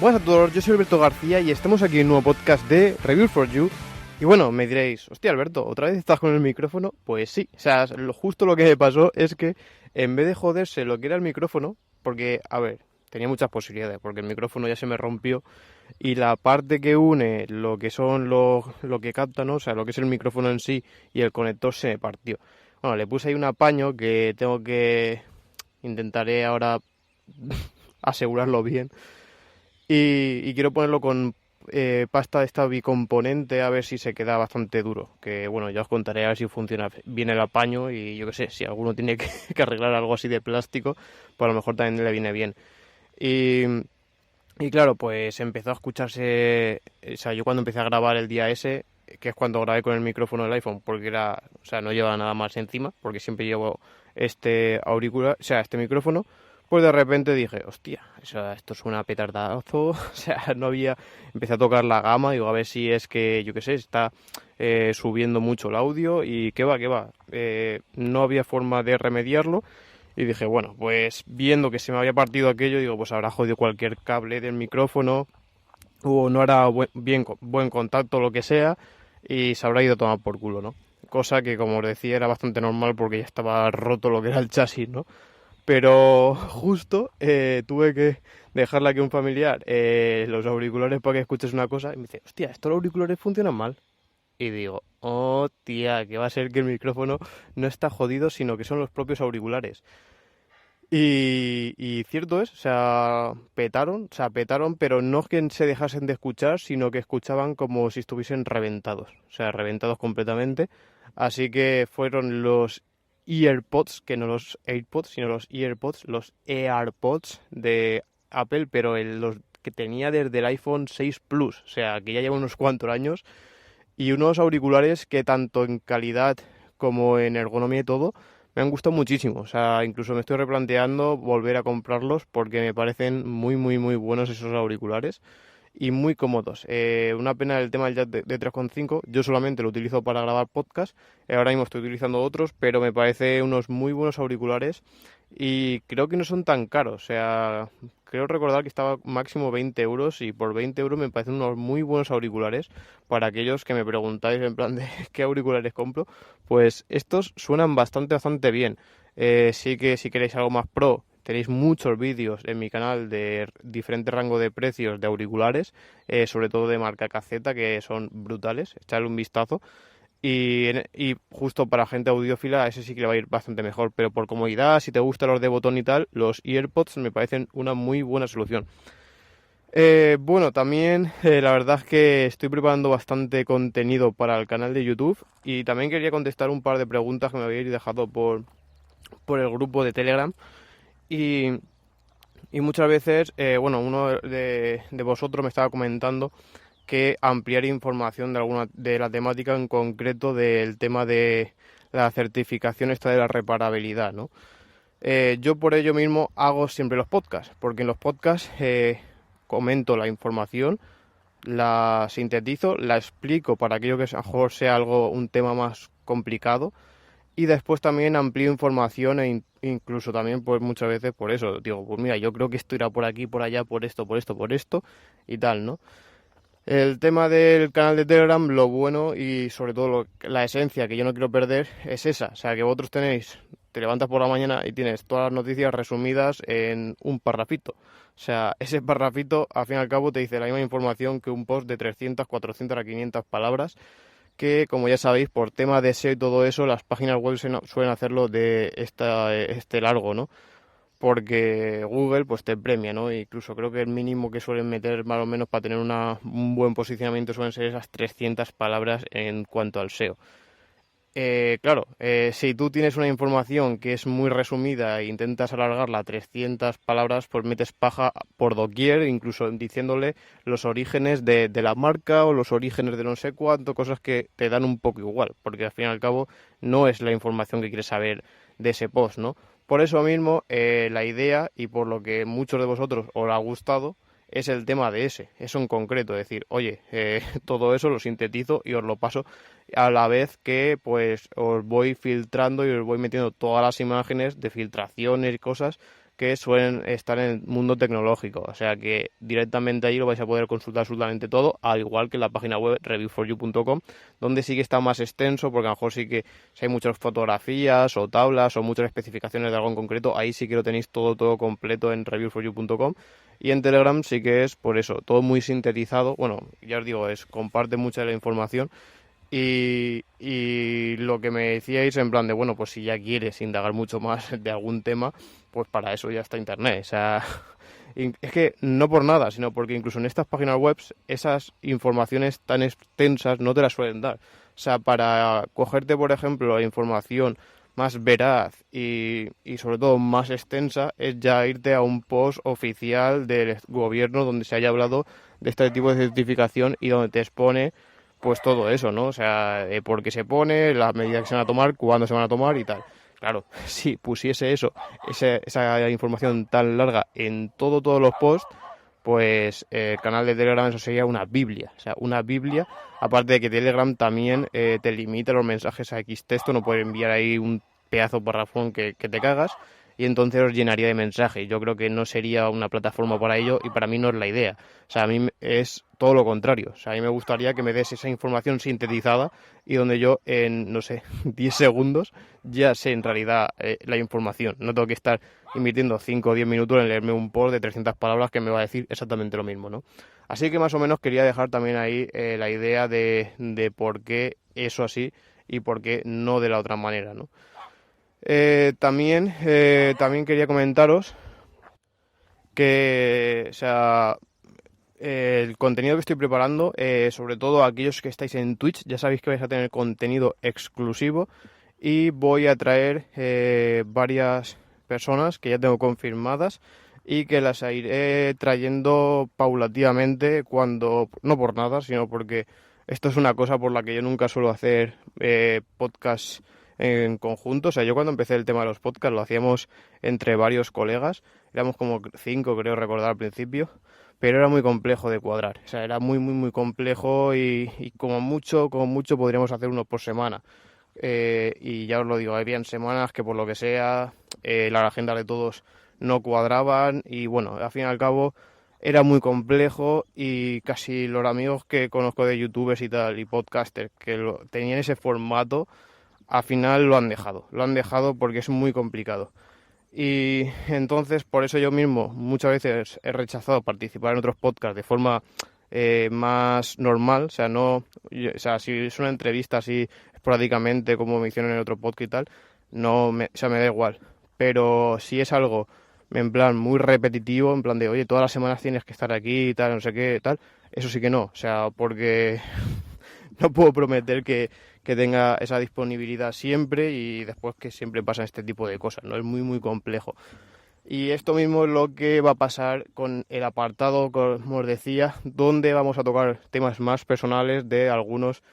Buenas a todos, yo soy Alberto García y estamos aquí en un nuevo podcast de Reviews for You. Y bueno, me diréis, hostia Alberto, ¿otra vez estás con el micrófono? Pues sí, o sea, justo lo que me pasó es que en vez de joderse lo que era el micrófono, porque, a ver, tenía muchas posibilidades, porque el micrófono ya se me rompió y la parte que une lo que son lo que capta, ¿no? O sea, lo que es el micrófono en sí y el conector se me partió. Bueno, le puse ahí un apaño que intentaré ahora asegurarlo bien. Y quiero ponerlo con pasta de esta bicomponente a ver si se queda bastante duro. Que bueno, ya os contaré a ver si funciona bien el apaño y yo qué sé, si alguno tiene que arreglar algo así de plástico, pues a lo mejor también le viene bien. Y, y claro, pues empezó a escucharse, o sea, yo cuando empecé a grabar el día ese, que es cuando grabé con el micrófono del iPhone, porque era, o sea, no llevaba nada más encima, porque siempre llevo este auricular, o sea, este micrófono. Pues de repente dije, hostia, esto suena a petardazo, o sea, no había... Empecé a tocar la gama, digo, a ver si es que, yo qué sé, está subiendo mucho el audio y qué va. No había forma de remediarlo y dije, bueno, pues viendo que se me había partido aquello, digo, pues habrá jodido cualquier cable del micrófono o no hará buen contacto o lo que sea y se habrá ido a tomar por culo, ¿no? Cosa que, como os decía, era bastante normal porque ya estaba roto lo que era el chasis, ¿no? Pero justo tuve que dejarle aquí a un familiar los auriculares para que escuches una cosa y me dice, hostia, estos auriculares funcionan mal. Y digo, oh tía, que va a ser que el micrófono no está jodido, sino que son los propios auriculares. Y cierto es, o sea, petaron, pero no es que se dejasen de escuchar, sino que escuchaban como si estuviesen reventados, o sea, reventados completamente. Así que fueron los EarPods, que no los AirPods, sino los EarPods, los AirPods de Apple, pero los que tenía desde el iPhone 6 Plus, o sea, que ya lleva unos cuantos años, y unos auriculares que tanto en calidad como en ergonomía y todo me han gustado muchísimo. O sea, incluso me estoy replanteando volver a comprarlos porque me parecen muy buenos esos auriculares y muy cómodos. Una pena el tema del jack de 3,5. Yo solamente lo utilizo para grabar podcast. Ahora mismo estoy utilizando otros, pero me parece unos muy buenos auriculares y creo que no son tan caros. O sea, creo recordar que estaba máximo 20 euros y por 20 euros me parecen unos muy buenos auriculares. Para aquellos que me preguntáis en plan de qué auriculares compro, pues estos suenan bastante bien. Sí que si queréis algo más pro, tenéis muchos vídeos en mi canal de diferente rango de precios de auriculares, sobre todo de marca Caceta, que son brutales. Echadle un vistazo. Y justo para gente audiófila, ese sí que le va a ir bastante mejor. Pero por comodidad, si te gustan los de botón y tal, los EarPods me parecen una muy buena solución. Bueno, también la verdad es que estoy preparando bastante contenido para el canal de YouTube y también quería contestar un par de preguntas que me habéis dejado por el grupo de Telegram y, y muchas veces, bueno, uno de vosotros me estaba comentando que ampliar información de alguna de la temática en concreto del tema de la certificación esta de la reparabilidad, ¿no? Yo por ello mismo hago siempre los podcasts, porque en los podcasts comento la información, la sintetizo, la explico para aquello que a lo mejor sea un tema más complicado y después también amplío información incluso también pues muchas veces por eso, digo, pues mira, yo creo que esto irá por aquí, por allá, por esto y tal, ¿no? El tema del canal de Telegram, lo bueno y sobre todo la esencia que yo no quiero perder es esa. O sea, que vosotros te levantas por la mañana y tienes todas las noticias resumidas en un parrafito. O sea, ese parrafito, al fin y al cabo, te dice la misma información que un post de 300, 400 a 500 palabras, que, como ya sabéis, por tema de SEO y todo eso, las páginas web suelen hacerlo de este largo, ¿no? Porque Google pues te premia, ¿no? Incluso creo que el mínimo que suelen meter más o menos para tener un buen posicionamiento suelen ser esas 300 palabras en cuanto al SEO. Claro, si tú tienes una información que es muy resumida e intentas alargarla a 300 palabras, pues metes paja por doquier, incluso diciéndole los orígenes de la marca o los orígenes de no sé cuánto, cosas que te dan un poco igual, porque al fin y al cabo no es la información que quieres saber de ese post, ¿no? Por eso mismo, la idea, y por lo que muchos de vosotros os ha gustado, es el tema de eso en concreto, decir, oye, todo eso lo sintetizo y os lo paso a la vez que pues os voy filtrando y os voy metiendo todas las imágenes de filtraciones y cosas que suelen estar en el mundo tecnológico. O sea que directamente ahí lo vais a poder consultar absolutamente todo, al igual que en la página web reviewforyou.com, donde sí que está más extenso, porque a lo mejor sí que si hay muchas fotografías o tablas o muchas especificaciones de algo en concreto, ahí sí que lo tenéis todo completo en reviewforyou.com. Y en Telegram sí que es, por eso, todo muy sintetizado. Bueno, ya os digo, comparte mucha de la información. Y lo que me decíais en plan de, bueno, pues si ya quieres indagar mucho más de algún tema, pues para eso ya está Internet. O sea, es que no por nada, sino porque incluso en estas páginas web esas informaciones tan extensas no te las suelen dar. O sea, para cogerte, por ejemplo, la información más veraz y sobre todo más extensa es ya irte a un post oficial del gobierno donde se haya hablado de este tipo de certificación y donde te expone pues todo eso, ¿no? O sea, por qué se pone, las medidas que se van a tomar, cuándo se van a tomar y tal. Claro, si pusiese esa información tan larga en todos los posts, pues el canal de Telegram eso sería una Biblia. O sea, una Biblia, aparte de que Telegram también te limita los mensajes a X texto, no puedes enviar ahí un pedazo parrafón que te cagas y entonces os llenaría de mensajes. Yo creo que no sería una plataforma para ello y para mí no es la idea. O sea, a mí es todo lo contrario. O sea, a mí me gustaría que me des esa información sintetizada y donde yo en, no sé, 10 segundos ya sé en realidad la información. No tengo que estar invirtiendo 5 o 10 minutos en leerme un post de 300 palabras que me va a decir exactamente lo mismo, ¿no? Así que más o menos quería dejar también ahí la idea de por qué eso así y por qué no de la otra manera, ¿no? También quería comentaros que, o sea, el contenido que estoy preparando, sobre todo aquellos que estáis en Twitch, ya sabéis que vais a tener contenido exclusivo y voy a traer varias personas que ya tengo confirmadas y que las iré trayendo paulativamente cuando, no por nada, sino porque esto es una cosa por la que yo nunca suelo hacer podcasts en conjunto. O sea, yo cuando empecé el tema de los podcasts lo hacíamos entre varios colegas, éramos como 5 creo recordar al principio, pero era muy complejo de cuadrar. O sea, era muy complejo y como mucho podríamos hacer uno por semana. Y ya os lo digo, habían semanas que por lo que sea la agenda de todos no cuadraban y bueno, al fin y al cabo era muy complejo y casi los amigos que conozco de youtubers y tal y podcasters que tenían ese formato al final lo han dejado porque es muy complicado. Y entonces por eso yo mismo muchas veces he rechazado participar en otros podcasts de forma más normal, o sea, o sea, si es una entrevista así esporádicamente como me hicieron en otro podcast y tal, o sea, me da igual. Pero si es algo en plan muy repetitivo, en plan de, oye, todas las semanas tienes que estar aquí y tal, no sé qué, tal, eso sí que no, o sea, porque no puedo prometer que tenga esa disponibilidad siempre y después que siempre pasan este tipo de cosas, ¿no? Es muy complejo. Y esto mismo es lo que va a pasar con el apartado, como os decía, donde vamos a tocar temas más personales de algunos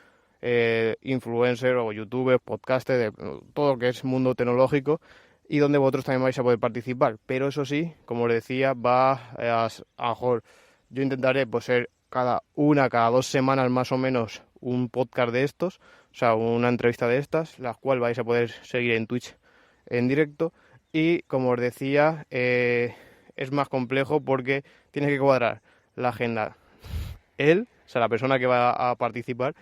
influencers o youtubers, podcasters, de todo lo que es mundo tecnológico y donde vosotros también vais a poder participar. Pero eso sí, como os decía, va a mejor yo intentaré pues ser cada 2 semanas más o menos un podcast de estos, o sea, una entrevista de estas, la cual vais a poder seguir en Twitch en directo. Y como os decía, es más complejo porque tienes que cuadrar la agenda él, o sea, la persona que va a participar,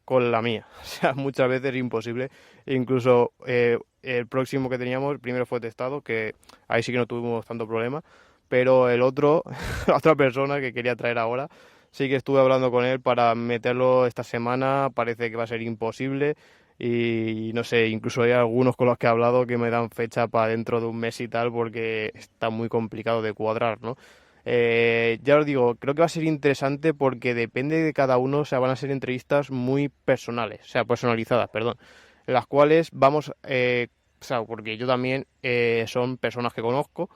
con la mía. O sea, muchas veces es imposible. Incluso el próximo que teníamos, primero fue testado, que ahí sí que no tuvimos tanto problema, pero el otro, la otra persona que quería traer ahora, sí que estuve hablando con él para meterlo esta semana, parece que va a ser imposible y no sé, incluso hay algunos con los que he hablado que me dan fecha para dentro de un mes y tal porque está muy complicado de cuadrar, ¿no? Ya os digo, creo que va a ser interesante porque depende de cada uno, o sea, van a ser entrevistas muy personales, o sea, personalizadas, perdón, en las cuales vamos, o sea, porque yo también son personas que conozco,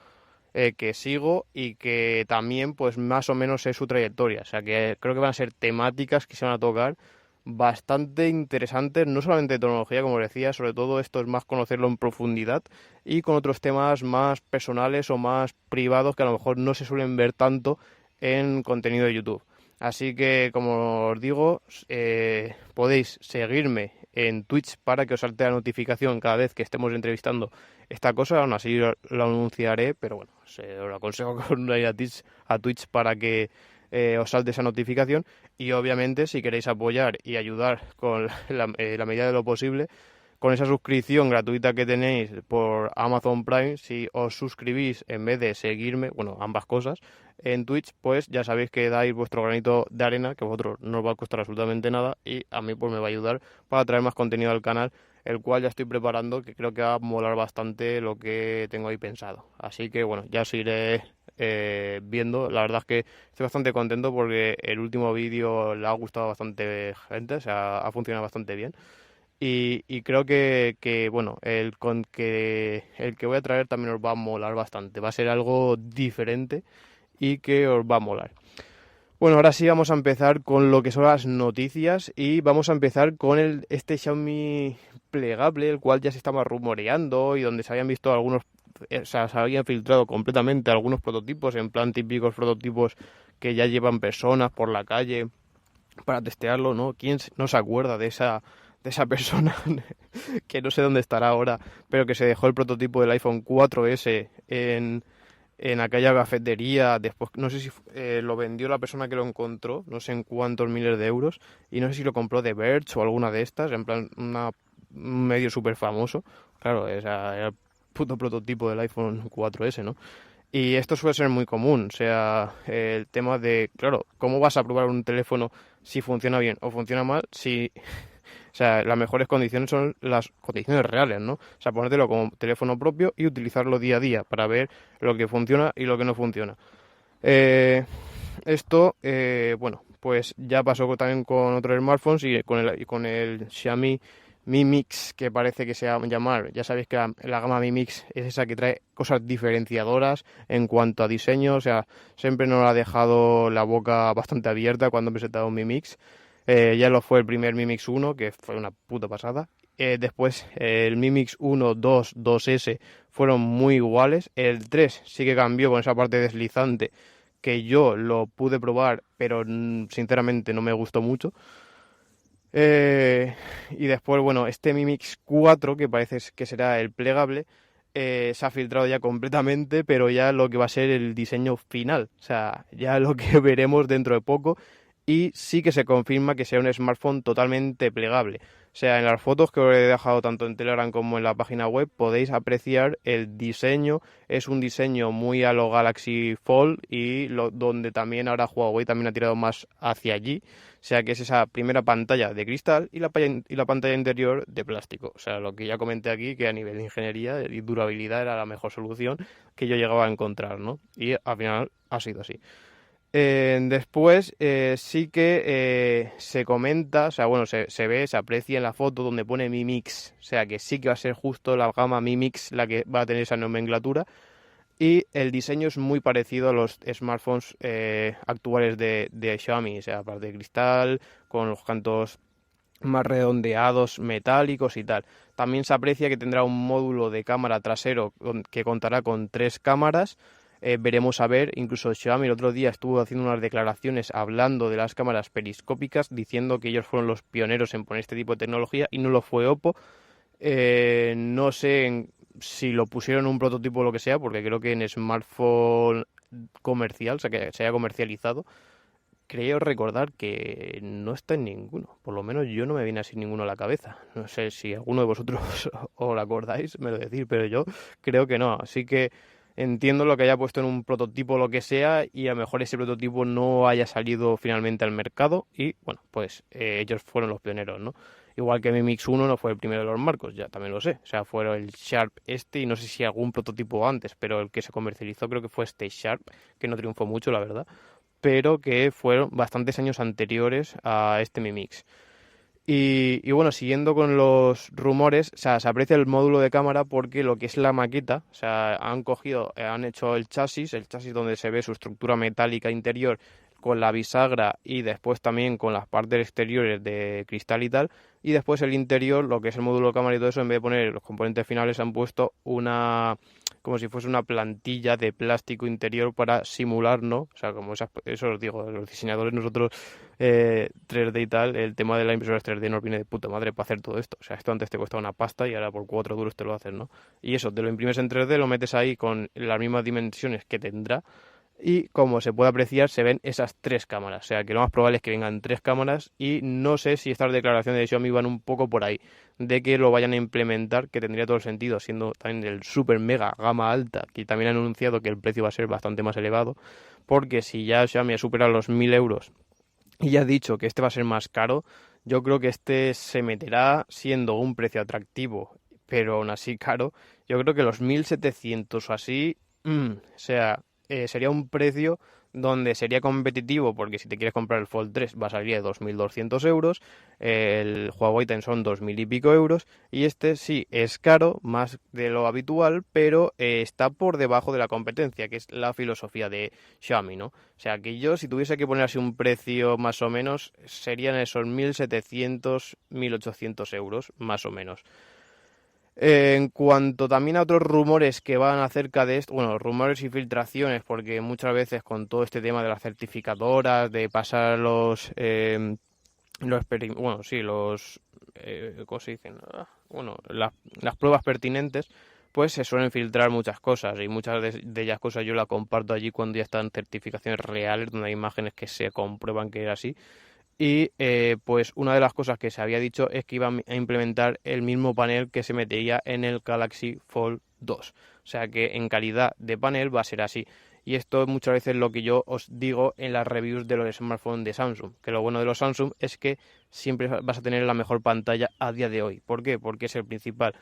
que sigo y que también pues más o menos sé su trayectoria. O sea que creo que van a ser temáticas que se van a tocar bastante interesantes, no solamente de tecnología, como decía, sobre todo esto es más conocerlo en profundidad y con otros temas más personales o más privados que a lo mejor no se suelen ver tanto en contenido de YouTube. Así que, como os digo, podéis seguirme en Twitch para que os salte la notificación cada vez que estemos entrevistando esta cosa. Aún así lo anunciaré, pero bueno, os lo aconsejo con ir a Twitch para que os salte esa notificación. Y obviamente, si queréis apoyar y ayudar con la medida de lo posible, con esa suscripción gratuita que tenéis por Amazon Prime, si os suscribís en vez de seguirme, bueno, ambas cosas, en Twitch, pues ya sabéis que dais vuestro granito de arena, que a vosotros no os va a costar absolutamente nada, y a mí pues me va a ayudar para traer más contenido al canal, el cual ya estoy preparando, que creo que va a molar bastante lo que tengo ahí pensado. Así que bueno, ya os iré viendo. La verdad es que estoy bastante contento porque el último vídeo le ha gustado a bastante gente, o sea, ha funcionado bastante bien. Y creo que bueno, el que voy a traer también os va a molar bastante. Va a ser algo diferente y que os va a molar. Bueno, ahora sí vamos a empezar con lo que son las noticias y vamos a empezar con este Xiaomi plegable, el cual ya se estaba rumoreando y donde se habían visto algunos, o sea, se habían filtrado completamente algunos prototipos, en plan típicos prototipos que ya llevan personas por la calle para testearlo, ¿no? ¿Quién no se acuerda de esa persona que no sé dónde estará ahora, pero que se dejó el prototipo del iPhone 4S en aquella cafetería? Después, no sé si lo vendió la persona que lo encontró, no sé en cuántos miles de euros, y no sé si lo compró de Verge o alguna de estas, en plan un medio súper famoso. Claro, era el puto prototipo del iPhone 4S, ¿no? Y esto suele ser muy común, o sea, el tema de, claro, ¿cómo vas a probar un teléfono si funciona bien o funciona mal? Si, o sea, las mejores condiciones son las condiciones reales, ¿no? O sea, ponértelo como teléfono propio y utilizarlo día a día para ver lo que funciona y lo que no funciona. Esto, bueno, pues ya pasó también con otros smartphones y con el Xiaomi Mi Mix, que parece que se va a llamar. Ya sabéis que la gama Mi Mix es esa que trae cosas diferenciadoras en cuanto a diseño. O sea, siempre nos ha dejado la boca bastante abierta cuando he presentado un Mi Mix. Ya lo fue el primer Mi Mix 1, que fue una puta pasada. Después el Mi Mix 1, 2, 2S fueron muy iguales. El 3 sí que cambió con esa parte deslizante, que yo lo pude probar, pero sinceramente no me gustó mucho. Y después, bueno, este Mi Mix 4, que parece que será el plegable, se ha filtrado ya completamente, pero ya lo que va a ser el diseño final, o sea, ya lo que veremos dentro de poco, y sí que se confirma que será un smartphone totalmente plegable. O sea, en las fotos que os he dejado tanto en Telegram como en la página web podéis apreciar el diseño. Es un diseño muy a lo Galaxy Fold y donde también ahora Huawei también ha tirado más hacia allí. O sea, que es esa primera pantalla de cristal y la pantalla interior de plástico. O sea, lo que ya comenté aquí, que a nivel de ingeniería y durabilidad era la mejor solución que yo llegaba a encontrar, ¿no? Y al final ha sido así. Después sí que se comenta, o sea, bueno, se ve, se aprecia en la foto donde pone Mi Mix, o sea, que sí que va a ser justo la gama Mi Mix la que va a tener esa nomenclatura, y el diseño es muy parecido a los smartphones actuales de Xiaomi, o sea, parte de cristal, con los cantos más redondeados, metálicos y tal. También se aprecia que tendrá un módulo de cámara trasero que contará con 3 cámaras. Veremos a ver, incluso Xiaomi el otro día estuvo haciendo unas declaraciones hablando de las cámaras periscópicas, diciendo que ellos fueron los pioneros en poner este tipo de tecnología y no lo fue Oppo. No sé si lo pusieron en un prototipo o lo que sea, porque creo que en smartphone comercial, o sea, que se haya comercializado, creo recordar que no está en ninguno. Por lo menos yo no me viene así ninguno a la cabeza. No sé si alguno de vosotros os lo acordáis, me lo decís, pero yo creo que no. Así que entiendo lo que haya puesto en un prototipo o lo que sea, y a lo mejor ese prototipo no haya salido finalmente al mercado y, bueno, pues ellos fueron los pioneros, ¿no? Igual que Mi Mix 1 no fue el primero de los marcos, ya también lo sé. O sea, fue el Sharp y no sé si algún prototipo antes, pero el que se comercializó creo que fue este Sharp, que no triunfó mucho, la verdad, pero que fueron bastantes años anteriores a este Mi Mix. Y bueno, siguiendo con los rumores, o sea, se aprecia el módulo de cámara porque lo que es la maqueta, o sea, han hecho el chasis donde se ve su estructura metálica interior con la bisagra y después también con las partes exteriores de cristal y tal, y después el interior, lo que es el módulo de cámara y todo eso, en vez de poner los componentes finales han puesto como si fuese una plantilla de plástico interior para simular, ¿no? O sea, como eso os digo, los diseñadores nosotros 3D y tal, el tema de la impresora 3D nos viene de puta madre para hacer todo esto. O sea, esto antes te costaba una pasta y ahora por 4 duros te lo haces, ¿no? Y eso, te lo imprimes en 3D, lo metes ahí con las mismas dimensiones que tendrá y como se puede apreciar, se ven esas 3 cámaras. O sea, que lo más probable es que vengan 3 cámaras y no sé si estas declaraciones de Xiaomi van un poco por ahí, de que lo vayan a implementar, que tendría todo el sentido, siendo también el super mega gama alta, que también han anunciado que el precio va a ser bastante más elevado, porque si ya Xiaomi ha superado los 1.000 euros y ya ha dicho que este va a ser más caro, yo creo que este se meterá siendo un precio atractivo, pero aún así caro. Yo creo que los 1.700 o así, o sea, sería un precio donde sería competitivo, porque si te quieres comprar el Fold 3 va a salir de 2.200 euros, el Huawei Ten son 2.000 y pico euros, y este sí es caro, más de lo habitual, pero está por debajo de la competencia, que es la filosofía de Xiaomi, ¿no? O sea, que yo si tuviese que poner así un precio más o menos, serían esos 1.700, 1.800 euros, más o menos. En cuanto también a otros rumores que van acerca de esto, bueno, rumores y filtraciones, porque muchas veces con todo este tema de las certificadoras, de pasar bueno, sí, ¿cómo se dicen? Bueno, las pruebas pertinentes, pues se suelen filtrar muchas cosas y muchas de ellas cosas yo las comparto allí cuando ya están certificaciones reales, donde hay imágenes que se comprueban que era así. Y pues una de las cosas que se había dicho es que iban a implementar el mismo panel que se metería en el Galaxy Fold 2. O sea que en calidad de panel va a ser así. Y esto muchas veces es lo que yo os digo en las reviews de los smartphones de Samsung. Que lo bueno de los Samsung es que siempre vas a tener la mejor pantalla a día de hoy. ¿Por qué? Porque es el principal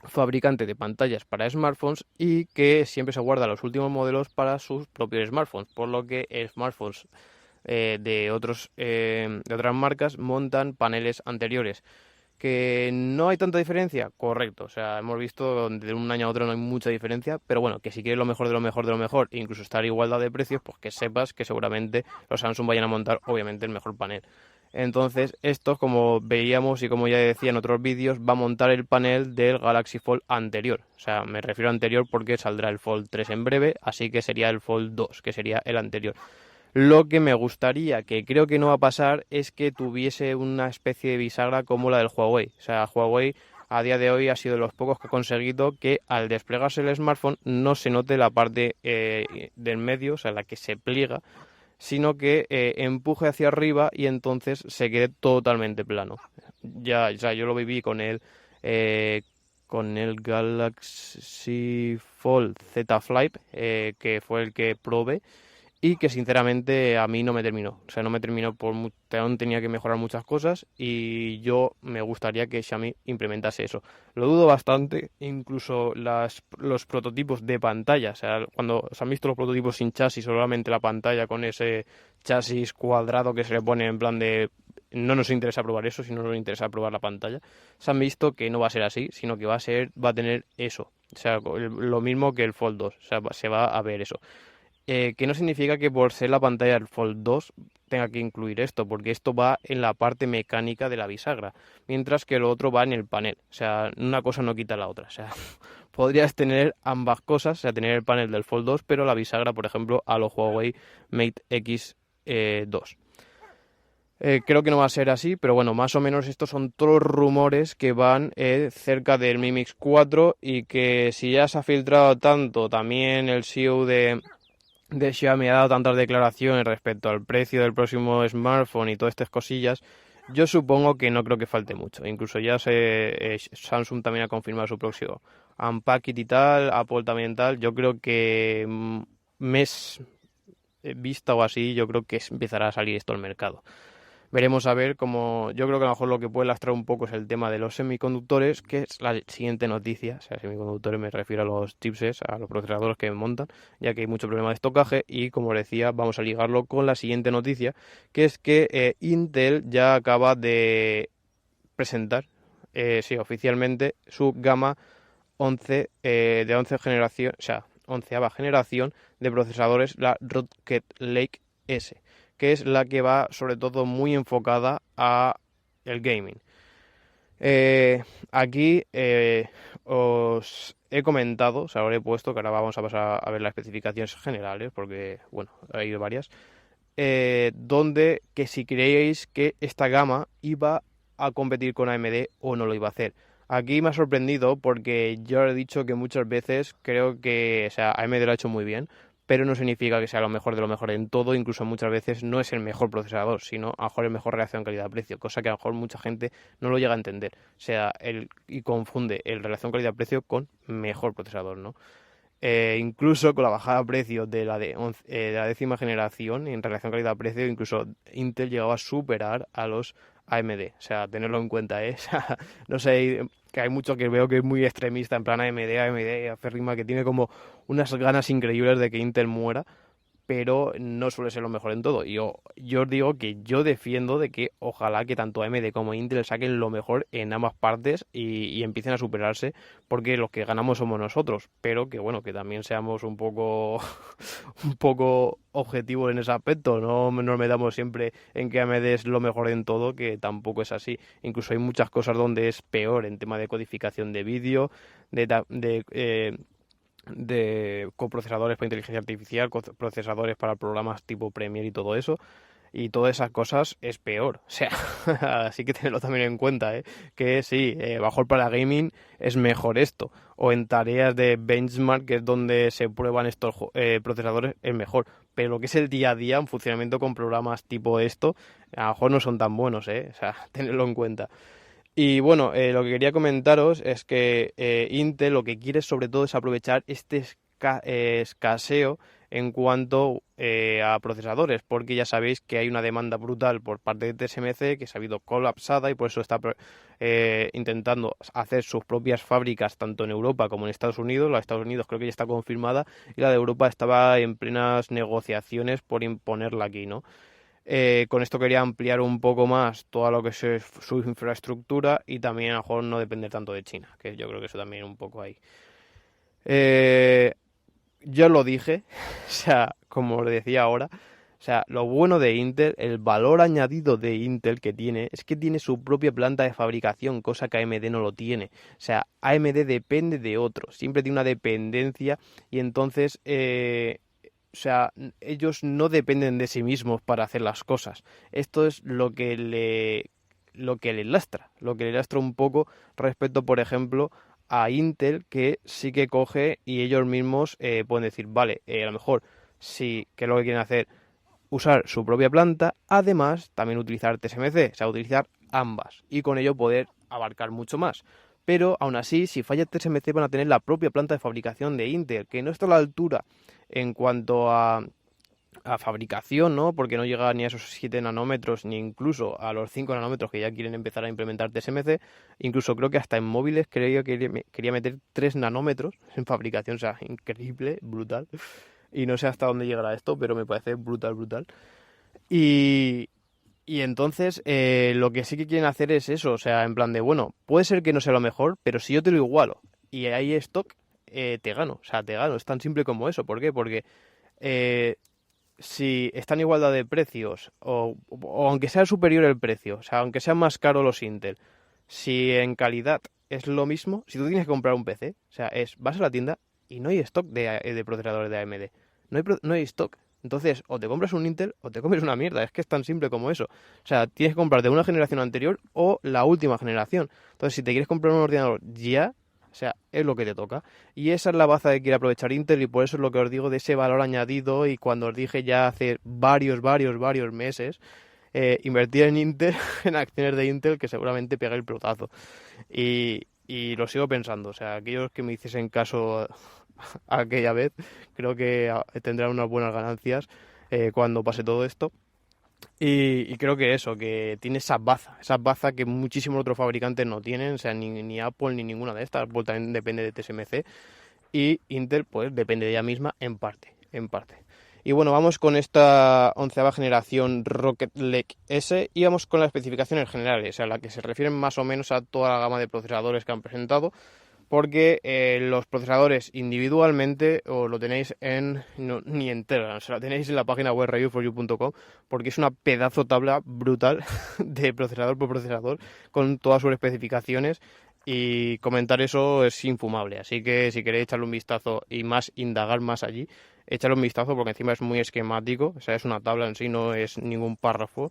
fabricante de pantallas para smartphones y que siempre se guarda los últimos modelos para sus propios smartphones. Por lo que smartphones de otras marcas montan paneles anteriores. ¿Que no hay tanta diferencia? Correcto, o sea, hemos visto de un año a otro no hay mucha diferencia, pero bueno, que si quieres lo mejor de lo mejor de lo mejor, e incluso estar a igualdad de precios, pues que sepas que seguramente los Samsung vayan a montar obviamente el mejor panel. Entonces, esto, como veíamos y como ya decía en otros vídeos, va a montar el panel del Galaxy Fold anterior. O sea, me refiero a anterior porque saldrá el Fold 3 en breve, así que sería el Fold 2, que sería el anterior. Lo que me gustaría, que creo que no va a pasar, es que tuviese una especie de bisagra como la del Huawei. O sea, Huawei a día de hoy ha sido de los pocos que ha conseguido que al desplegarse el smartphone no se note la parte del medio, o sea, la que se pliega, sino que empuje hacia arriba y entonces se quede totalmente plano. Ya, o sea, yo lo viví con el Galaxy Fold Z Flip, que fue el que probé y que sinceramente a mí no me terminó. O sea, no me terminó aún tenía que mejorar muchas cosas y yo me gustaría que Xiaomi implementase eso. Lo dudo bastante, incluso los prototipos de pantalla. O sea, cuando se han visto los prototipos sin chasis, solamente la pantalla con ese chasis cuadrado que se le pone en plan de no nos interesa probar eso, sino nos interesa probar la pantalla, se han visto que no va a ser así, sino que va a tener eso. O sea, lo mismo que el Fold 2. O sea, se va a ver eso. Que no significa que por ser la pantalla del Fold 2 tenga que incluir esto, porque esto va en la parte mecánica de la bisagra, mientras que lo otro va en el panel. O sea, una cosa no quita la otra. O sea, podrías tener ambas cosas, o sea, tener el panel del Fold 2, pero la bisagra, por ejemplo, a los Huawei Mate X2. Creo que no va a ser así, pero bueno, más o menos estos son todos los rumores que van cerca del Mi Mix 4 y que si ya se ha filtrado tanto también el CEO de Xiaomi ha dado tantas declaraciones respecto al precio del próximo smartphone y todas estas cosillas, yo supongo que no creo que falte mucho. Incluso ya Samsung también ha confirmado su próximo Unpacked y tal, Apple también tal. Yo creo que mes vista o así, yo creo que empezará a salir esto al mercado. Veremos a ver cómo. Yo creo que a lo mejor lo que puede lastrar un poco es el tema de los semiconductores, que es la siguiente noticia. O sea, semiconductores me refiero a los chipsets, a los procesadores que montan, ya que hay mucho problema de estocaje. Y como os decía, vamos a ligarlo con la siguiente noticia, que es que Intel ya acaba de presentar, sí, oficialmente, su gama 11 de 11 generación, o sea, 11ª generación de procesadores, la Rocket Lake S, que es la que va sobre todo muy enfocada a el gaming. Aquí os he comentado, o sea, ahora he puesto, que ahora vamos a pasar a ver las especificaciones generales, porque, bueno, hay varias, donde que si creíais que esta gama iba a competir con AMD o no lo iba a hacer. Aquí me ha sorprendido porque yo he dicho que muchas veces creo que, o sea, AMD lo ha hecho muy bien, pero no significa que sea lo mejor de lo mejor en todo, incluso muchas veces no es el mejor procesador, sino a lo mejor el mejor relación calidad-precio, cosa que a lo mejor mucha gente no lo llega a entender, o sea, y confunde el relación calidad-precio con mejor procesador, ¿no? Incluso con la bajada de precios de la 10ª generación en relación calidad-precio, incluso Intel llegaba a superar a los AMD. O sea, tenerlo en cuenta, ¿eh? O sea, no sé, que hay mucho que veo que es muy extremista, en plan AMD, AMD, aférrima, que tiene como unas ganas increíbles de que Intel muera, pero no suele ser lo mejor en todo. Yo os digo que yo defiendo de que ojalá que tanto AMD como Intel saquen lo mejor en ambas partes y empiecen a superarse, porque los que ganamos somos nosotros, pero que bueno, que también seamos un poco un poco objetivos en ese aspecto, no nos metamos siempre en que AMD es lo mejor en todo, que tampoco es así. Incluso hay muchas cosas donde es peor en tema de codificación de vídeo, de coprocesadores para inteligencia artificial, procesadores para programas tipo Premiere y todo eso. Y todas esas cosas es peor. O sea, así que tenedlo también en cuenta, ¿eh? Que sí, bajo el para gaming es mejor esto. O en tareas de benchmark, que es donde se prueban estos procesadores, es mejor. Pero lo que es el día a día, en funcionamiento con programas tipo esto, a lo mejor no son tan buenos, ¿eh? O sea, tenedlo en cuenta. Y bueno, lo que quería comentaros es que Intel lo que quiere sobre todo es aprovechar este escaseo en cuanto a procesadores, porque ya sabéis que hay una demanda brutal por parte de TSMC que se ha habido colapsada y por eso está intentando hacer sus propias fábricas tanto en Europa como en Estados Unidos. La de Estados Unidos creo que ya está confirmada y la de Europa estaba en plenas negociaciones por imponerla aquí, ¿no? Con esto quería ampliar un poco más todo lo que es su infraestructura y también a lo mejor no depender tanto de China, que yo creo que eso también un poco ahí. Eh, yo lo dije, o sea, como os decía ahora, o sea, lo bueno de Intel, el valor añadido de Intel que tiene, es que tiene su propia planta de fabricación, cosa que AMD no lo tiene. O sea, AMD depende de otros, siempre tiene una dependencia y entonces o sea, ellos no dependen de sí mismos para hacer las cosas. Esto es lo que le lastra un poco respecto, por ejemplo, a Intel, que sí que coge y ellos mismos pueden decir, vale, a lo mejor sí que es lo que quieren hacer, usar su propia planta, además también utilizar TSMC, o sea, utilizar ambas y con ello poder abarcar mucho más. Pero aún así, si falla TSMC van a tener la propia planta de fabricación de Intel, que no está a la altura en cuanto a fabricación, ¿no? Porque no llega ni a esos 7 nanómetros, ni incluso a los 5 nanómetros que ya quieren empezar a implementar TSMC. Incluso creo que hasta en móviles quería meter 3 nanómetros en fabricación, o sea, increíble, brutal. Y no sé hasta dónde llegará esto, pero me parece brutal, brutal. Y, y entonces lo que sí que quieren hacer es eso, o sea, en plan de, bueno, puede ser que no sea lo mejor, pero si yo te lo igualo y hay stock, te gano, o sea, te gano, es tan simple como eso. ¿Por qué? Porque eh, si están en igualdad de precios, o aunque sea superior el precio, o sea, aunque sean más caros los Intel, si en calidad es lo mismo, si tú tienes que comprar un PC, o sea, vas a la tienda y no hay stock de procesadores de AMD, no hay stock. Entonces, o te compras un Intel o te compras una mierda, es que es tan simple como eso. O sea, tienes que comprar de una generación anterior o la última generación. Entonces, si te quieres comprar un ordenador ya, o sea, es lo que te toca. Y esa es la baza que quiere aprovechar Intel y por eso es lo que os digo de ese valor añadido y cuando os dije ya hace varios meses, invertir en Intel, en acciones de Intel, que seguramente pega el pelotazo. Y lo sigo pensando, o sea, aquellos que me hiciesen caso aquella vez, creo que tendrán unas buenas ganancias cuando pase todo esto. Y creo que eso, que tiene esa baza que muchísimos otros fabricantes no tienen, o sea, ni Apple ni ninguna de estas. Apple también depende de TSMC y Intel pues depende de ella misma en parte, en parte. Y bueno, vamos con esta 11ª generación Rocket Lake S y vamos con las especificaciones generales, a la que se refieren más o menos a toda la gama de procesadores que han presentado, porque los procesadores individualmente os lo tenéis ni entera, o sea, lo tenéis en la página web reviewforyou.com, porque es una pedazo tabla brutal de procesador por procesador con todas sus especificaciones y comentar eso es infumable. Así que si queréis echarle un vistazo y más indagar más allí, echarle un vistazo porque encima es muy esquemático, o sea, es una tabla en sí, no es ningún párrafo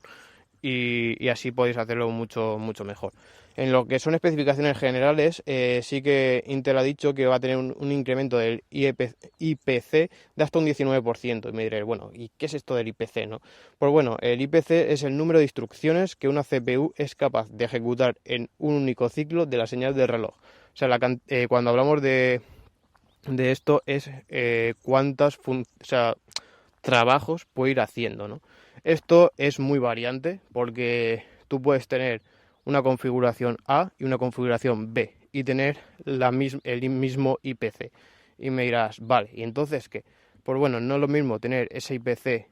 y así podéis hacerlo mucho, mucho mejor. En lo que son especificaciones generales, sí que Intel ha dicho que va a tener un incremento del IPC de hasta un 19%. Y me diréis, bueno, ¿y qué es esto del IPC, no? Pues bueno, el IPC es el número de instrucciones que una CPU es capaz de ejecutar en un único ciclo de la señal del reloj. O sea, cuando hablamos de esto es trabajos puede ir haciendo, ¿no? Esto es muy variante porque tú puedes tener una configuración A y una configuración B y tener el mismo IPC. Y me dirás, vale, ¿y entonces qué? Pues bueno, no es lo mismo tener ese IPC,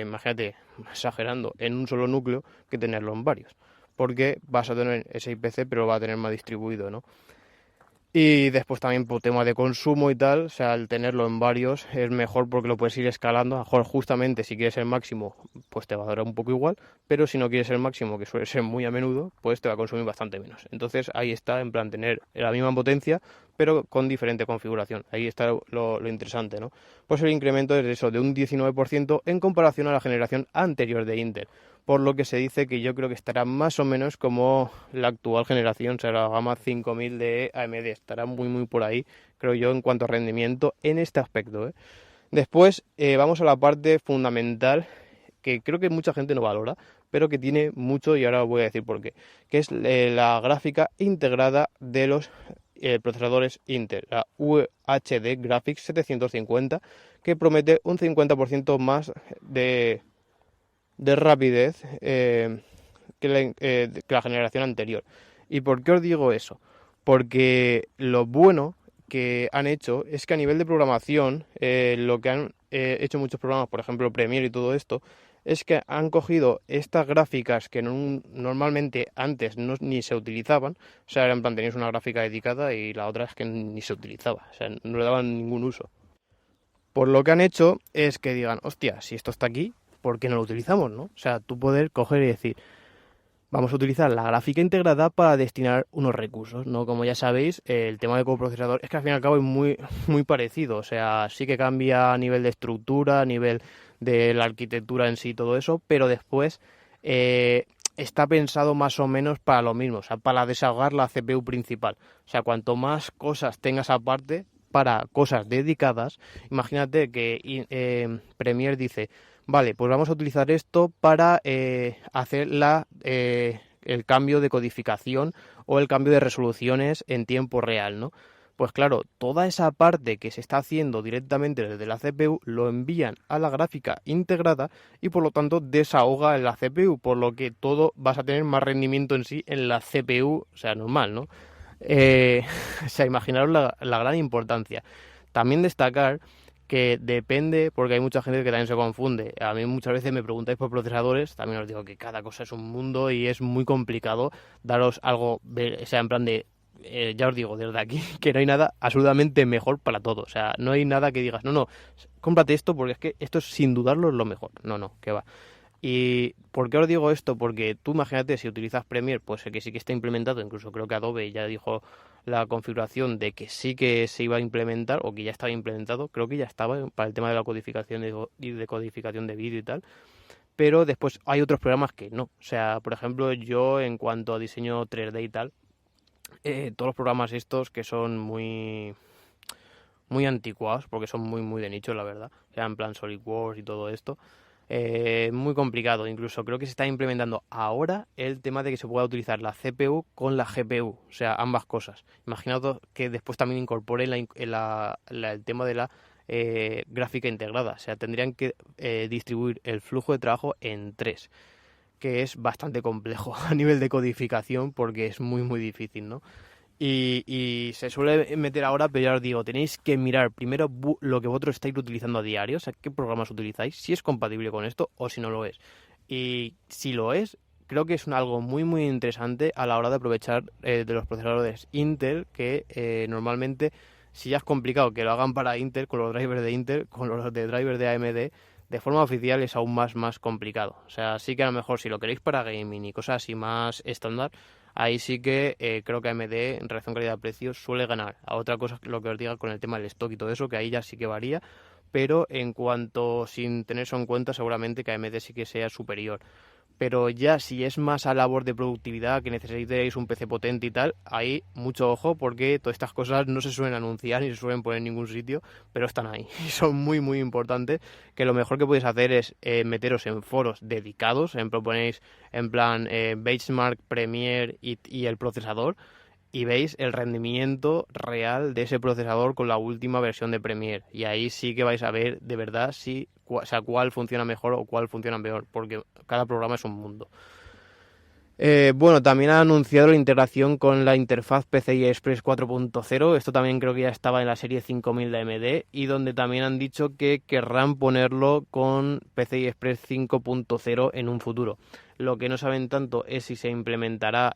imagínate, exagerando, en un solo núcleo que tenerlo en varios. Porque vas a tener ese IPC, pero lo va a tener más distribuido, ¿no? Y después también por tema de consumo y tal, o sea, al tenerlo en varios es mejor porque lo puedes ir escalando. A lo mejor justamente si quieres el máximo, pues te va a dar un poco igual, pero si no quieres el máximo, que suele ser muy a menudo, pues te va a consumir bastante menos. Entonces ahí está, en plan, tener la misma potencia, pero con diferente configuración. Ahí está lo interesante, ¿no? Pues el incremento es eso, de un 19% en comparación a la generación anterior de Intel, por lo que se dice que yo creo que estará más o menos como la actual generación, o sea, la gama 5000 de AMD, estará muy muy por ahí, creo yo, en cuanto a rendimiento en este aspecto, ¿eh? Después vamos a la parte fundamental que creo que mucha gente no valora, pero que tiene mucho y ahora os voy a decir por qué, que es la gráfica integrada de los procesadores Intel, la UHD Graphics 750, que promete un 50% más de rapidez que la generación anterior. ¿Y por qué os digo eso? Porque lo bueno que han hecho es que a nivel de programación, lo que han hecho muchos programas, por ejemplo Premiere y todo esto, es que han cogido estas gráficas que normalmente antes ni se utilizaban, o sea, en plan tenéis una gráfica dedicada y la otra es que ni se utilizaba, o sea, no le daban ningún uso. Por lo que han hecho es que digan, hostia, si esto está aquí, ¿por qué no lo utilizamos, no? O sea, tú poder coger y decir, vamos a utilizar la gráfica integrada para destinar unos recursos, ¿no? Como ya sabéis, el tema del coprocesador es que al fin y al cabo es muy, muy parecido, o sea, sí que cambia a nivel de estructura, a nivel de la arquitectura en sí, todo eso, pero después está pensado más o menos para lo mismo, o sea, para desahogar la CPU principal. O sea, cuanto más cosas tengas aparte para cosas dedicadas, imagínate que Premiere dice, vale, pues vamos a utilizar esto para hacer el cambio de codificación o el cambio de resoluciones en tiempo real, ¿no? Pues claro, toda esa parte que se está haciendo directamente desde la CPU lo envían a la gráfica integrada y por lo tanto desahoga en la CPU, por lo que todo vas a tener más rendimiento en sí en la CPU, o sea, normal, ¿no? O sea, imaginaros la gran importancia. También destacar que depende, porque hay mucha gente que también se confunde. A mí muchas veces me preguntáis por procesadores, también os digo que cada cosa es un mundo y es muy complicado daros algo, o sea, en plan de, ya os digo desde aquí, que no hay nada absolutamente mejor para todo. O sea, no hay nada que digas, no, no, cómprate esto porque es que esto es sin dudarlo es lo mejor. No, no, que va. ¿Y por qué os digo esto? Porque tú imagínate si utilizas Premiere, pues que sí que está implementado, incluso creo que Adobe ya dijo la configuración de que sí que se iba a implementar o que ya estaba implementado, creo que ya estaba para el tema de la codificación y de codificación de vídeo y tal, pero después hay otros programas que no. O sea, por ejemplo, yo en cuanto a diseño 3D y tal, todos los programas estos que son muy anticuados, porque son muy muy de nicho, la verdad, o sea, en plan SolidWorks y todo esto, muy complicado. Incluso creo que se está implementando ahora el tema de que se pueda utilizar la CPU con la GPU, o sea, ambas cosas. Imaginaos que después también incorpore el tema de la gráfica integrada, o sea, tendrían que distribuir el flujo de trabajo en tres, que es bastante complejo a nivel de codificación porque es muy muy difícil, ¿no? Y se suele meter ahora, pero ya os digo, tenéis que mirar primero lo que vosotros estáis utilizando a diario, o sea, qué programas utilizáis, si es compatible con esto o si no lo es. Y si lo es, creo que es algo muy muy interesante a la hora de aprovechar de los procesadores Intel, que normalmente, si ya es complicado que lo hagan para Intel, con los drivers de Intel, con los de drivers de AMD, de forma oficial es aún más complicado. O sea, sí que a lo mejor si lo queréis para gaming y cosas así más estándar, ahí sí que creo que AMD en relación calidad-precio suele ganar. A otra cosa, lo que os diga con el tema del stock y todo eso, que ahí ya sí que varía, pero en cuanto sin tener eso en cuenta, seguramente que AMD sí que sea superior. Pero ya si es más a labor de productividad, que necesitéis un PC potente y tal, ahí mucho ojo porque todas estas cosas no se suelen anunciar ni se suelen poner en ningún sitio, pero están ahí y son muy muy importantes, que lo mejor que podéis hacer es meteros en foros dedicados, proponéis en plan benchmark, Premiere y el procesador, y veis el rendimiento real de ese procesador con la última versión de Premiere. Y ahí sí que vais a ver de verdad si, o sea, cuál funciona mejor o cuál funciona peor, porque cada programa es un mundo. Bueno, también ha anunciado la integración con la interfaz PCI Express 4.0. Esto también creo que ya estaba en la serie 5000 de AMD, y donde también han dicho que querrán ponerlo con PCI Express 5.0 en un futuro. Lo que no saben tanto es si se implementará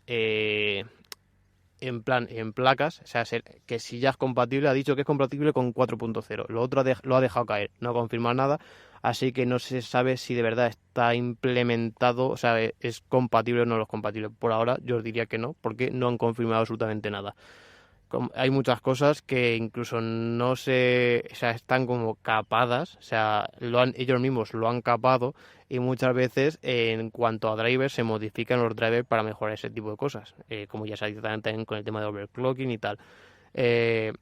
en plan en placas, o sea, que si ya es compatible, ha dicho que es compatible con 4.0. Lo otro lo ha dejado caer, no ha confirmado nada, así que no se sabe si de verdad está implementado, o sea, es compatible o no es compatible. Por ahora yo os diría que no, porque no han confirmado absolutamente nada. Hay muchas cosas que incluso no se, o sea, están como capadas, o sea, ellos mismos lo han capado, y muchas veces en cuanto a drivers se modifican los drivers para mejorar ese tipo de cosas, como ya se ha dicho también con el tema de overclocking y tal. Eh,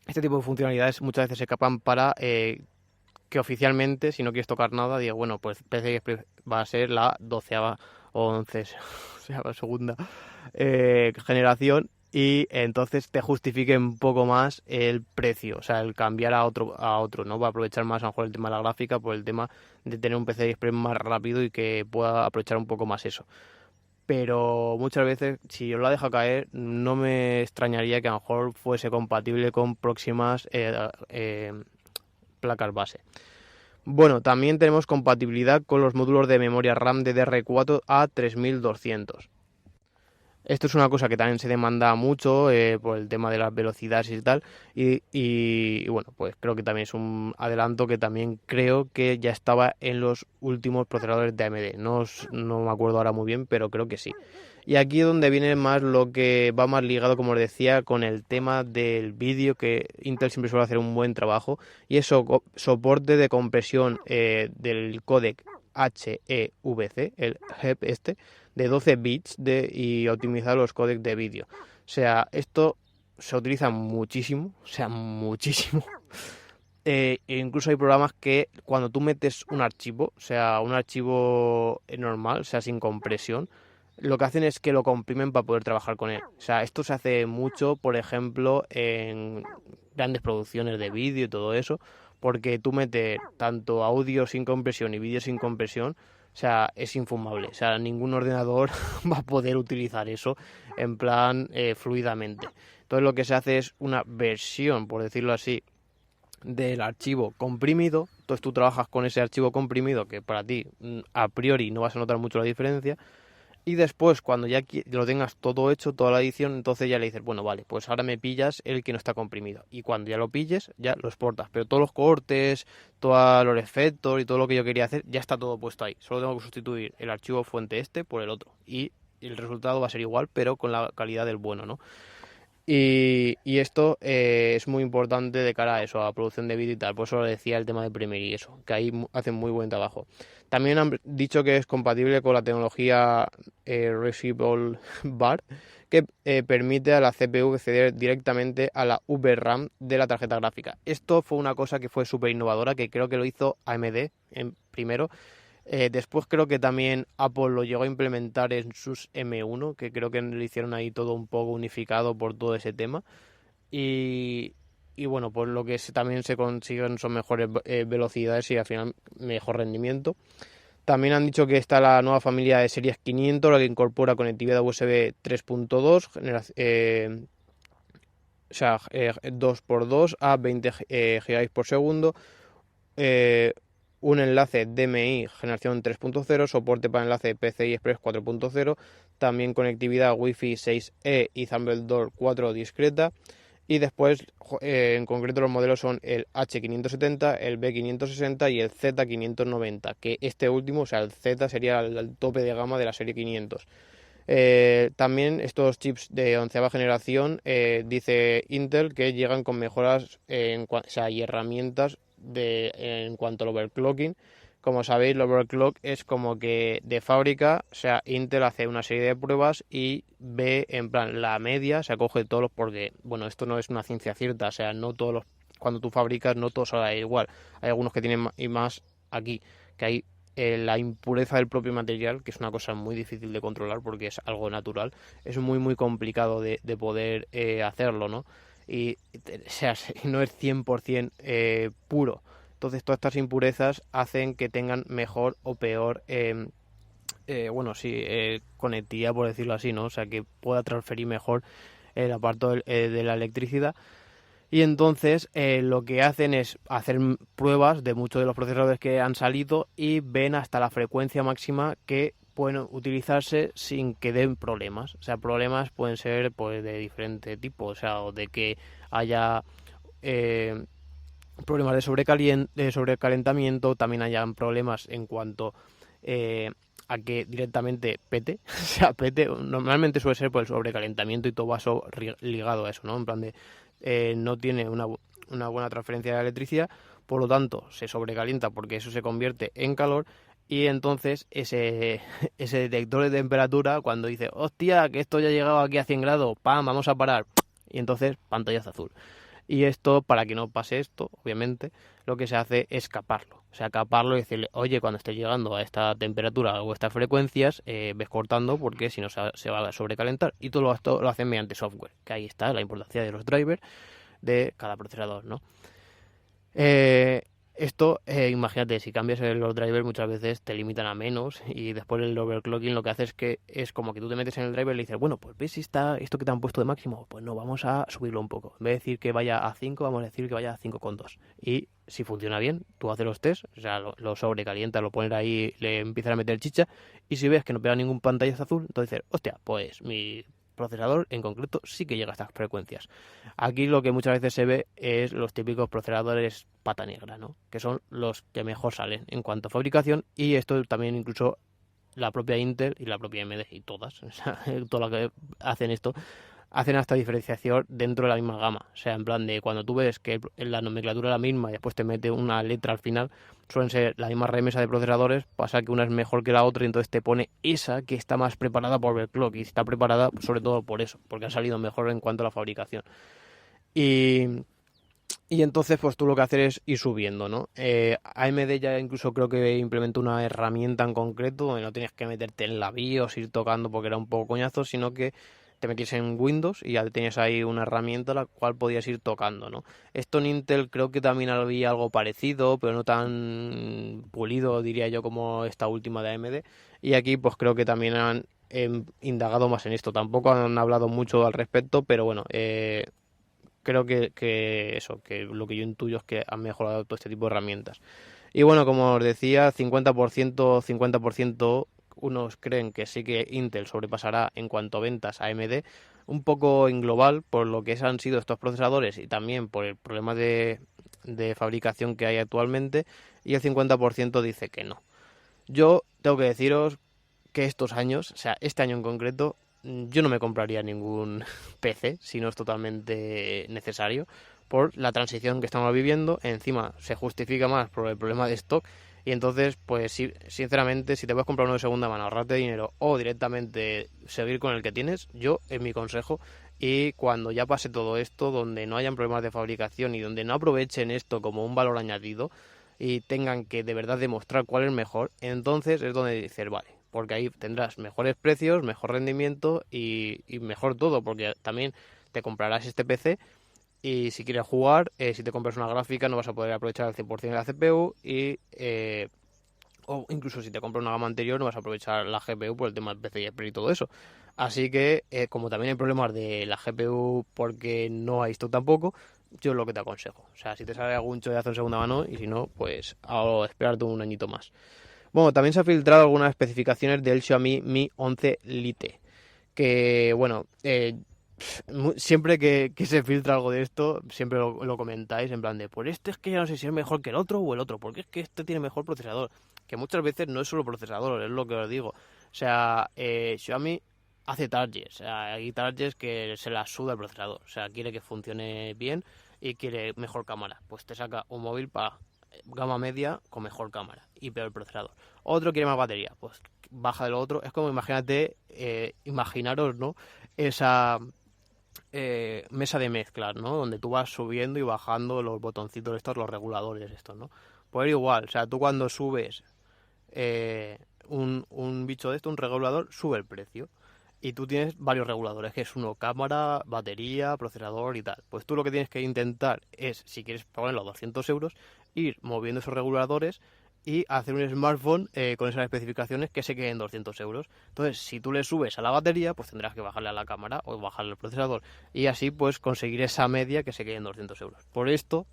este tipo de funcionalidades muchas veces se escapan para que oficialmente, si no quieres tocar nada, diga, bueno, pues PCI Express va a ser la 12ª o 11, o sea, la segunda generación, y entonces te justifique un poco más el precio, o sea, el cambiar a otro, ¿no? Va a aprovechar más a lo mejor el tema de la gráfica por el tema de tener un PCI Express más rápido y que pueda aprovechar un poco más eso. Pero muchas veces, si yo la dejo caer, no me extrañaría que a lo mejor fuese compatible con próximas placas base. Bueno, también tenemos compatibilidad con los módulos de memoria RAM DDR4 a 3200. Esto es una cosa que también se demanda mucho por el tema de las velocidades y tal. Y bueno, pues creo que también es un adelanto que también creo que ya estaba en los últimos procesadores de AMD. No me acuerdo ahora muy bien, pero creo que sí. Y aquí es donde viene más lo que va más ligado, como os decía, con el tema del vídeo, que Intel siempre suele hacer un buen trabajo. Y eso, soporte de compresión del códec HEVC, el HEP de 12 bits y optimizar los códecs de vídeo. O sea, esto se utiliza muchísimo, o sea, muchísimo. E incluso hay programas que cuando tú metes un archivo, o sea, un archivo normal, o sea, sin compresión, lo que hacen es que lo comprimen para poder trabajar con él. O sea, esto se hace mucho, por ejemplo, en grandes producciones de vídeo y todo eso, porque tú metes tanto audio sin compresión y vídeo sin compresión, o sea, es infumable. O sea, ningún ordenador va a poder utilizar eso en plan fluidamente. Entonces lo que se hace es una versión, por decirlo así, del archivo comprimido. Entonces tú trabajas con ese archivo comprimido, que para ti a priori no vas a notar mucho la diferencia, y después, cuando ya lo tengas todo hecho, toda la edición, entonces ya le dices, bueno, vale, pues ahora me pillas el que no está comprimido. Y cuando ya lo pilles, ya lo exportas. Pero todos los cortes, todos los efectos y todo lo que yo quería hacer, ya está todo puesto ahí. Solo tengo que sustituir el archivo fuente por el otro. Y el resultado va a ser igual, pero con la calidad del bueno, ¿no? Y esto es muy importante de cara a eso, a la producción de vídeo y tal. Por eso lo decía el tema de Premiere y eso, que ahí hacen muy buen trabajo. También han dicho que es compatible con la tecnología Reusable Bar, que permite a la CPU acceder directamente a la VRAM de la tarjeta gráfica. Esto fue una cosa que fue súper innovadora, que creo que lo hizo AMD primero. Después creo que también Apple lo llegó a implementar en sus M1, que creo que lo hicieron ahí todo un poco unificado por todo ese tema. Y, y bueno, pues lo que también se consiguen son mejores velocidades y al final mejor rendimiento. También han dicho que está la nueva familia de series 500, la que incorpora conectividad USB 3.2, o sea, 2x2 a 20 GB por segundo. eh, un enlace DMI generación 3.0, soporte para enlace PCI Express 4.0, también conectividad Wi-Fi 6E y Thunderbolt 4 discreta. Y después, en concreto, los modelos son el H570, el B560 y el Z590, que este último, o sea, el Z sería el tope de gama de la serie 500. También estos chips de 11ª generación, dice Intel que llegan con mejoras o sea, y herramientas en cuanto al overclocking. Como sabéis, el overclock es como que de fábrica, o sea, Intel hace una serie de pruebas y ve en plan la media, se acoge todos los, porque, bueno, esto no es una ciencia cierta, o sea, no todos los, cuando tú fabricas, no todos son igual. Hay algunos que tienen y más aquí, que hay la impureza del propio material, que es una cosa muy difícil de controlar porque es algo natural, es muy muy complicado de poder hacerlo, ¿no? Y o sea, no es 100% puro. Entonces todas estas impurezas hacen que tengan mejor o peor, bueno, sí, conectividad, por decirlo así, ¿no? O sea, que pueda transferir mejor el apartado de la electricidad. Y entonces lo que hacen es hacer pruebas de muchos de los procesadores que han salido y ven hasta la frecuencia máxima que pueden utilizarse sin que den problemas. O sea, problemas pueden ser pues de diferente tipo, o sea, o de que haya eh, problemas de sobrecalentamiento, también hayan problemas en cuanto eh, a que directamente pete, o sea, pete, normalmente suele ser por el sobrecalentamiento y todo va ligado a eso, ¿no? En plan de no tiene una buena transferencia de electricidad, por lo tanto se sobrecalienta porque eso se convierte en calor y entonces ese detector de temperatura cuando dice, hostia, que esto ya ha llegado aquí a 100 grados, ¡pam! Vamos a parar, y entonces pantallazo azul. Y esto, para que no pase esto, obviamente, lo que se hace es caparlo. O sea, caparlo y decirle, oye, cuando estés llegando a esta temperatura o estas frecuencias, ves cortando porque si no se va a sobrecalentar. Y todo esto lo hacen mediante software, que ahí está la importancia de los drivers de cada procesador, ¿no? Eh, Esto, imagínate, si cambias los drivers muchas veces te limitan a menos y después el overclocking lo que hace es que es como que tú te metes en el driver y le dices, bueno, pues ves si está esto que te han puesto de máximo, pues no, vamos a subirlo un poco. En vez de decir que vaya a 5 vamos a decir que vaya a 5,2. Y si funciona bien, tú haces los test, o sea, lo sobrecalientas, lo pones ahí, le empiezas a meter chicha y si ves que no pega ningún pantallazo azul, entonces dices, hostia, pues mi procesador en concreto sí que llega a estas frecuencias. Aquí lo que muchas veces se ve es los típicos procesadores pata negra, ¿no? Que son los que mejor salen en cuanto a fabricación y esto también incluso la propia Intel y la propia AMD y todas, o sea, todas las que hacen esto, hacen hasta diferenciación dentro de la misma gama. O sea, en plan de cuando tú ves que la nomenclatura es la misma y después te mete una letra al final, suelen ser la misma remesa de procesadores, pasa que una es mejor que la otra y entonces te pone esa que está más preparada por overclock y está preparada sobre todo por eso, porque ha salido mejor en cuanto a la fabricación. Y, y entonces, pues tú lo que haces es ir subiendo, ¿no? AMD ya incluso creo que implementó una herramienta en concreto donde no tenías que meterte en la BIOS, ir tocando porque era un poco coñazo, sino que te metías en Windows y ya tenías ahí una herramienta la cual podías ir tocando, ¿no? Esto en Intel creo que también había algo parecido, pero no tan pulido, diría yo, como esta última de AMD. Y aquí, pues creo que también han indagado más en esto. Tampoco han hablado mucho al respecto, pero bueno, creo que eso, que lo que yo intuyo es que han mejorado todo este tipo de herramientas. Y bueno, como os decía, 50%, 50%, unos creen que sí que Intel sobrepasará en cuanto a ventas a AMD, un poco en global por lo que han sido estos procesadores y también por el problema de fabricación que hay actualmente, y el 50% dice que no. Yo tengo que deciros que estos años, o sea, este año en concreto, yo no me compraría ningún PC si no es totalmente necesario por la transición que estamos viviendo. Encima se justifica más por el problema de stock y entonces, pues sí, sinceramente, si te puedes comprar uno de segunda mano, ahorrarte dinero o directamente seguir con el que tienes, yo es mi consejo. Y cuando ya pase todo esto, donde no hayan problemas de fabricación y donde no aprovechen esto como un valor añadido y tengan que de verdad demostrar cuál es mejor, entonces es donde dices, vale, porque ahí tendrás mejores precios, mejor rendimiento y mejor todo, porque también te comprarás este PC y si quieres jugar, si te compras una gráfica no vas a poder aprovechar al 100% la CPU o incluso si te compras una gama anterior no vas a aprovechar la GPU por el tema del PCI Express y todo eso. Así que, como también hay problemas de la GPU porque no hay esto tampoco, yo es lo que te aconsejo. O sea, si te sale algún chollazo en segunda mano y si no, pues a esperarte un añito más. Bueno, también se han filtrado algunas especificaciones del Xiaomi Mi 11 Lite. Que, bueno, siempre que se filtra algo de esto, siempre lo comentáis en plan de, por este es que ya no sé si es mejor que el otro o el otro, porque es que este tiene mejor procesador. Que muchas veces no es solo procesador, es lo que os digo. O sea, Xiaomi hace targets. O sea, hay targets que se la suda el procesador. O sea, quiere que funcione bien y quiere mejor cámara. Pues te saca un móvil para gama media con mejor cámara y peor procesador. Otro quiere más batería. Pues baja de lo otro. Es como, imagínate, imaginaros, ¿no? Esa mesa de mezclas, ¿no? Donde tú vas subiendo y bajando los botoncitos estos, los reguladores estos, ¿no? Pues igual, o sea, tú cuando subes un bicho de esto, un regulador, sube el precio. Y tú tienes varios reguladores, que es uno cámara, batería, procesador y tal. Pues tú lo que tienes que intentar es, si quieres ponerlo a 200 euros, ir moviendo esos reguladores y hacer un smartphone con esas especificaciones que se queden en 200 euros. Entonces, si tú le subes a la batería, pues tendrás que bajarle a la cámara o bajarle al procesador. Y así, pues, conseguir esa media que se quede en 200 euros. Por esto,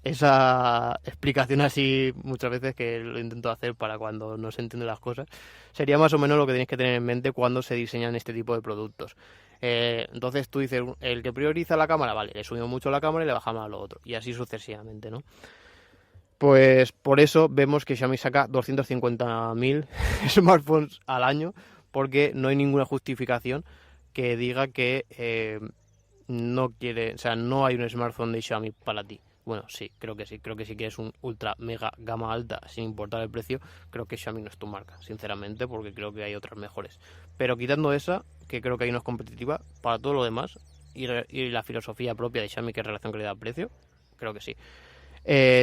esa explicación así muchas veces que lo intento hacer para cuando no se entienden las cosas, sería más o menos lo que tenéis que tener en mente cuando se diseñan este tipo de productos. Entonces tú dices, el que prioriza la cámara, vale, le subimos mucho la cámara y le bajamos a lo otro. Y así sucesivamente, ¿no? Pues por eso vemos que Xiaomi saca 250.000 smartphones al año, porque no hay ninguna justificación que diga que no quiere, o sea, no hay un smartphone de Xiaomi para ti. Bueno, sí, creo que sí. Creo que si quieres un ultra mega gama alta sin importar el precio, creo que Xiaomi no es tu marca, sinceramente, porque creo que hay otras mejores. Pero quitando esa, que creo que ahí no es competitiva, para todo lo demás, y la filosofía propia de Xiaomi, que es relación calidad-precio, creo que sí.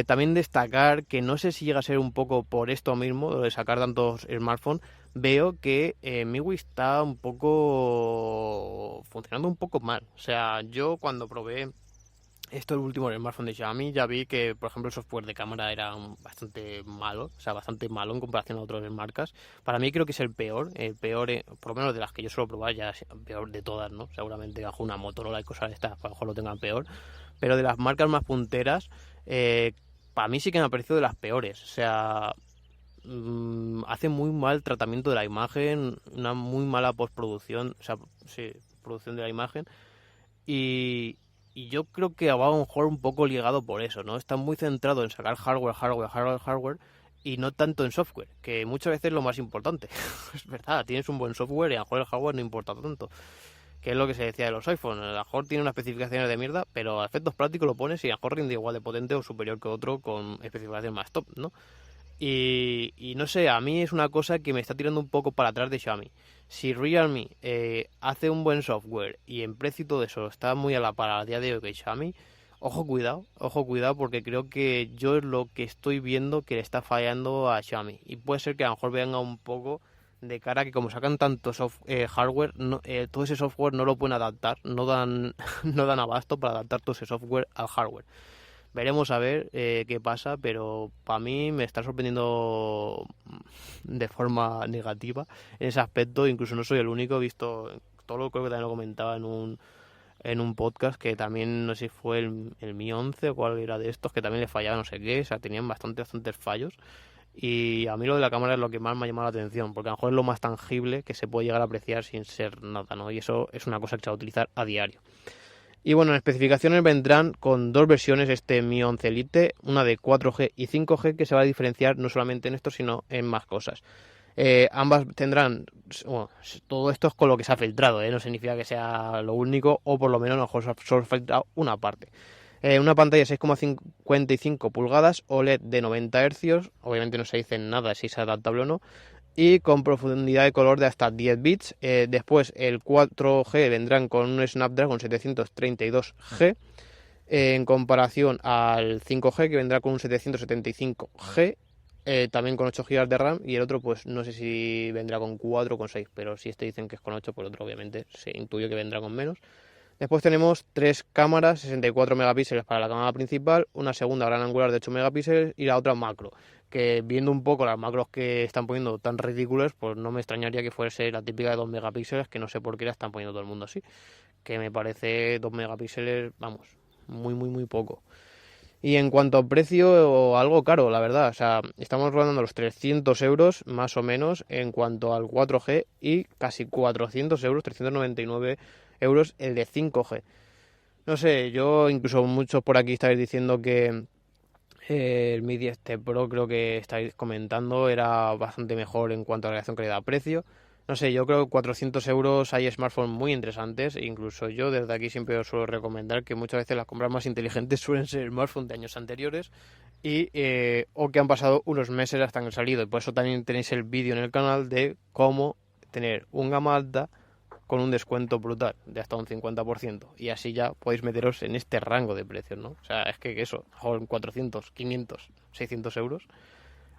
También destacar que no sé si llega a ser un poco por esto mismo, lo de sacar tantos smartphones, veo que MIUI está un poco funcionando un poco mal. O sea, yo cuando probé el último smartphone de Xiaomi, ya vi que, por ejemplo, el software de cámara era bastante malo, o sea, bastante malo en comparación a otras marcas. Para mí creo que es el peor, por lo menos de las que yo suelo probar, ya es el peor de todas, ¿no? Seguramente bajo una Motorola y cosas de estas, a lo mejor lo tengan peor. Pero de las marcas más punteras, para mí sí que me ha parecido de las peores. O sea, hace muy mal tratamiento de la imagen, una muy mala postproducción, o sea, sí, producción de la imagen. Y, y yo creo que va a lo mejor un poco ligado por eso, ¿no? Está muy centrado en sacar hardware, y no tanto en software, que muchas veces es lo más importante. Es verdad, tienes un buen software y a lo mejor el hardware no importa tanto, que es lo que se decía de los iPhones. A lo mejor tiene unas especificaciones de mierda, pero a efectos prácticos lo pones y a lo mejor rinde igual de potente o superior que otro con especificaciones más top, ¿no? Y no sé, a mí es una cosa que me está tirando un poco para atrás de Xiaomi. Si Realme hace un buen software y en precio y todo eso está muy a la par a día de hoy que Xiaomi, ojo cuidado, porque creo que yo es lo que estoy viendo que le está fallando a Xiaomi. Y puede ser que a lo mejor venga un poco de cara a que como sacan tanto hardware, todo ese software no lo pueden adaptar, no dan, no dan abasto para adaptar todo ese software al hardware. Veremos a ver qué pasa, pero para mí me está sorprendiendo de forma negativa en ese aspecto. Incluso no soy el único, he visto, todo lo creo que también lo comentaba en un podcast, que también no sé si fue el Mi 11 o cuál era de estos, que también le fallaba no sé qué, o sea, tenían bastantes fallos. Y a mí lo de la cámara es lo que más me ha llamado la atención, porque a lo mejor es lo más tangible que se puede llegar a apreciar sin ser nada, ¿no? Y eso es una cosa que se va a utilizar a diario. Y bueno, en especificaciones vendrán con dos versiones este Mi 11 Lite, una de 4G y 5G, que se va a diferenciar no solamente en esto, sino en más cosas. Ambas tendrán, bueno, todo esto es con lo que se ha filtrado, no significa que sea lo único, o por lo menos a lo mejor solo se ha filtrado una parte. Una pantalla de 6,55 pulgadas, OLED de 90 Hz, obviamente no se dice nada si es adaptable o no, y con profundidad de color de hasta 10 bits. Después el 4G vendrán con un Snapdragon 732G en comparación al 5G, que vendrá con un 775G, también con 8 GB de RAM, y el otro pues no sé si vendrá con 4 o con 6, pero si este dicen que es con 8, pues el otro obviamente se intuye que vendrá con menos. Después tenemos tres cámaras, 64 megapíxeles para la cámara principal, una segunda gran angular de 8 megapíxeles y la otra macro, que viendo un poco las macros que están poniendo tan ridículas, pues no me extrañaría que fuese la típica de 2 megapíxeles, que no sé por qué la están poniendo todo el mundo así, que me parece 2 megapíxeles, vamos, muy poco. Y en cuanto a precio, algo caro, la verdad. O sea, estamos rondando los 300 euros más o menos en cuanto al 4G y casi 400 euros, 399 euros el de 5G. No sé, yo incluso muchos por aquí estáis diciendo que el Mi 10T Pro, creo que estáis comentando, era bastante mejor en cuanto a relación calidad-precio. No sé, yo creo que 400 euros hay smartphones muy interesantes. Incluso yo desde aquí siempre os suelo recomendar que muchas veces las compras más inteligentes suelen ser smartphones de años anteriores o que han pasado unos meses hasta que han salido. Y por eso también tenéis el vídeo en el canal de cómo tener un gama alta con un descuento brutal de hasta un 50%. Y así ya podéis meteros en este rango de precios, ¿no? O sea, es que eso, con 400, 500, 600 euros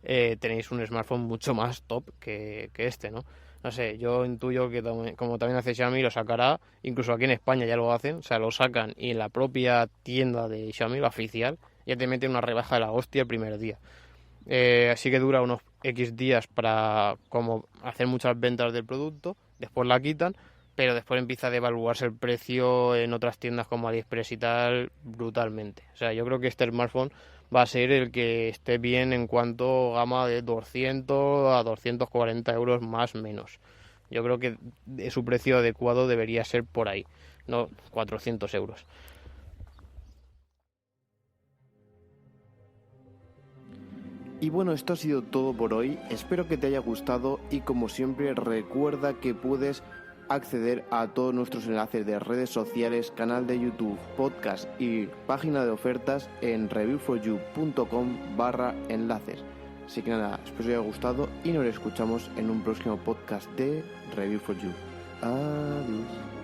tenéis un smartphone mucho más top que este, ¿no? No sé, yo intuyo que como también hace Xiaomi, lo sacará, incluso aquí en España ya lo hacen, o sea, lo sacan y en la propia tienda de Xiaomi, la oficial, ya te meten una rebaja de la hostia el primer día. Así que dura unos X días para como hacer muchas ventas del producto, después la quitan, pero después empieza a devaluarse el precio en otras tiendas como AliExpress y tal brutalmente. O sea, yo creo que este smartphone va a ser el que esté bien en cuanto gama de 200 a 240 euros más menos. Yo creo que su precio adecuado debería ser por ahí, no 400 euros. Y bueno, esto ha sido todo por hoy. Espero que te haya gustado y como siempre recuerda que puedes acceder a todos nuestros enlaces de redes sociales, canal de YouTube, podcast y página de ofertas en reviewforyou.com/enlaces. Así que nada, espero que os haya gustado y nos escuchamos en un próximo podcast de Review for You. Adiós.